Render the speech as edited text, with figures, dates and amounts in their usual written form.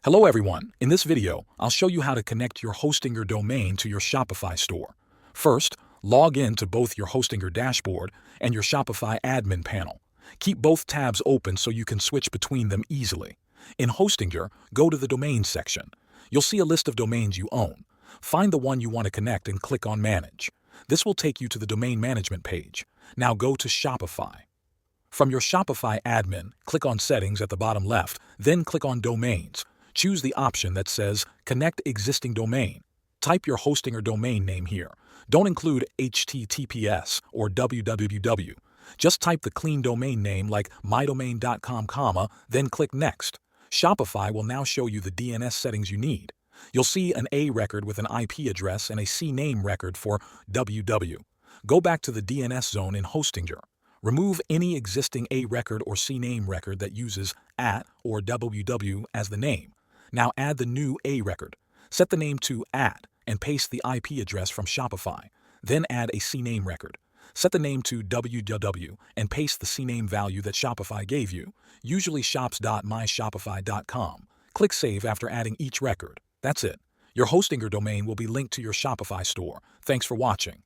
Hello everyone, in this video, I'll show you how to connect your Hostinger domain to your Shopify store. First, log in to both your Hostinger dashboard and your Shopify admin panel. Keep both tabs open so you can switch between them easily. In Hostinger, go to the Domains section. You'll see a list of domains you own. Find the one you want to connect and click on Manage. This will take you to the domain management page. Now go to Shopify. From your Shopify admin, click on Settings at the bottom left, then click on Domains. Choose the option that says Connect Existing Domain. Type your Hostinger domain name here. Don't include HTTPS or www. Just type the clean domain name like mydomain.com, then click Next. Shopify will now show you the DNS settings you need. You'll see an A record with an IP address and a CNAME record for www. Go back to the DNS zone in Hostinger. Remove any existing A record or CNAME record that uses @ or www as the name. Now add the new A record. Set the name to @ and paste the IP address from Shopify. Then add a CNAME record. Set the name to www and paste the CNAME value that Shopify gave you, usually shops.myshopify.com. Click Save after adding each record. That's it. Your Hostinger domain will be linked to your Shopify store. Thanks for watching.